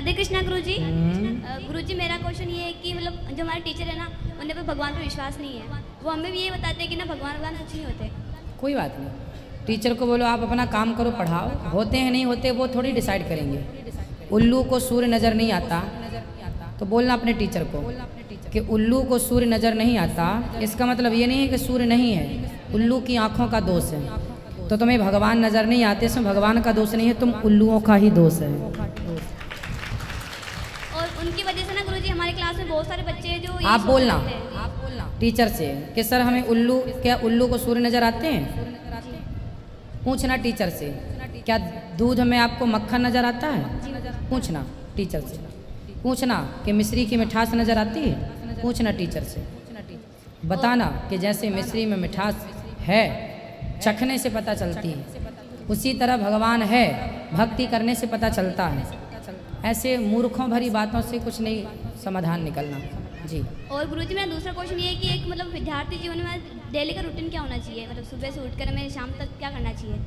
राधे कृष्णा गुरुजी। गुरुजी मेरा क्वेश्चन ये है कि मतलब जो हमारे टीचर है ना, उन्हें पे भगवान पर विश्वास नहीं है। वो हमें भी ये बताते हैं कि ना भगवान कुछ नहीं होते। कोई बात नहीं, टीचर को बोलो आप अपना काम करो, पढ़ाओ, होते हैं नहीं होते वो थोड़ी डिसाइड करेंगे। उल्लू को सूर्य नज़र नहीं आता तो बोलना अपने टीचर को कि उल्लू को सूर्य नज़र नहीं आता, इसका मतलब ये नहीं है कि सूर्य नहीं है, उल्लू की आँखों का दोष है। तो तुम्हें भगवान नज़र नहीं आते, इसमें भगवान का दोष नहीं है, तुम उल्लुओं का ही दोष है। और उनकी वजह से ना गुरुजी हमारे क्लास में बहुत सारे बच्चे हैं जो आप बोलना टीचर से कि सर हमें उल्लू को सूर्य नज़र आते हैं। पूछना टीचर से, क्या दूध में आपको मक्खन नज़र आता है? पूछना टीचर से। पूछना कि मिश्री की मिठास नज़र आती है? पूछना टीचर से। बताना कि जैसे मिश्री में मिठास है चखने से पता चलती है, उसी तरह भगवान है भक्ति करने से पता चलता है। ऐसे मूर्खों भरी बातों से कुछ नहीं समाधान निकलना जी। और गुरुजी मेरा दूसरा क्वेश्चन ये है कि एक मतलब विद्यार्थी जीवन में डेली का रूटीन क्या होना चाहिए? मतलब सुबह से उठकर हमें शाम तक क्या करना चाहिए?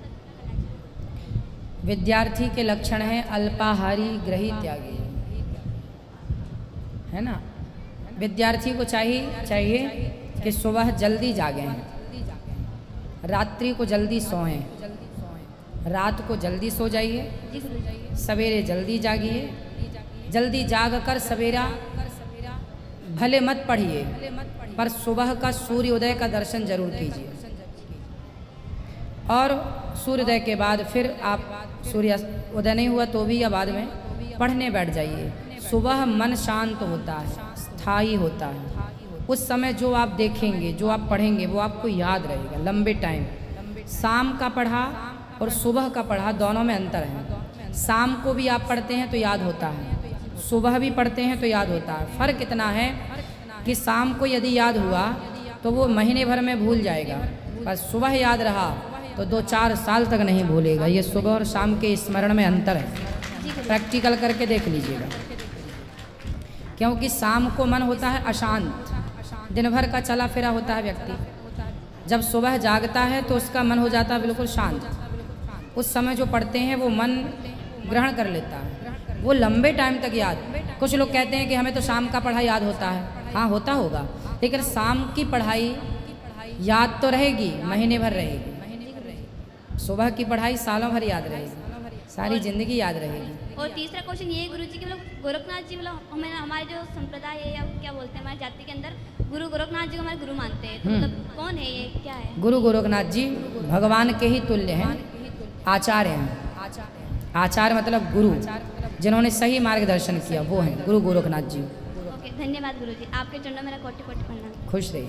विद्यार्थी के लक्षण हैं अल्पाहारी, ग्रही, त्यागी, है ना। विद्यार्थी को चाहिए कि सुबह जल्दी जागें, रात्रि को जल्दी सोएं, रात को जल्दी सो जाइए, सवेरे जल्दी जागिए। जल्दी जाग कर सवेरा भले मत पढ़िए पर सुबह का सूर्योदय का दर्शन जरूर कीजिए। और सूर्योदय के बाद फिर आप सूर्योदय नहीं हुआ तो भी या बाद में पढ़ने बैठ जाइए। सुबह मन शांत होता है, स्थायी होता है। उस समय जो आप देखेंगे, जो आप पढ़ेंगे वो आपको याद रहेगा लंबे टाइम। शाम का पढ़ा और सुबह का पढ़ा दोनों में अंतर है। शाम को भी आप पढ़ते हैं तो याद होता है, सुबह भी पढ़ते हैं तो याद होता है। फ़र्क इतना है कि शाम को यदि याद हुआ तो वो महीने भर में भूल जाएगा, पर सुबह याद रहा तो 2-4 साल तक नहीं भूलेगा। ये सुबह और शाम के स्मरण में अंतर है, प्रैक्टिकल करके देख लीजिएगा। क्योंकि शाम को मन होता है अशांत, दिन भर का चला फिरा होता है व्यक्ति। जब सुबह जागता है तो उसका मन हो जाता है बिल्कुल शांत। उस समय जो पढ़ते हैं वो मन ग्रहण कर लेता है, वो लंबे टाइम तक याद। कुछ लोग कहते हैं कि हमें तो शाम का पढ़ाई याद होता है, हाँ होता होगा, लेकिन शाम की पढ़ाई याद तो रहेगी, महीने भर रहेगी। सुबह की पढ़ाई सालों भर याद रहेगी, सारी जिंदगी याद रहेगी। और तीसरा क्वेश्चन ये है गुरुजी कि मतलब गोरखनाथ जी मतलब हमारे जो संप्रदाय है या क्या बोलते हैं हमारी जाति के अंदर गुरु गोरखनाथ जी को हमारे गुरु मानते हैं, तो मतलब कौन है ये, क्या है? गुरु गोरखनाथ जी भगवान के ही तुल्य हैं, आचार्य हैं। आचार्य मतलब गुरु, जिन्होंने सही मार्गदर्शन किया वो हैं गुरु गोरखनाथ जी। ओके, धन्यवाद गुरुजी, आपके चरणों में मेरा कोटि कोटि प्रणाम। खुश रहिए।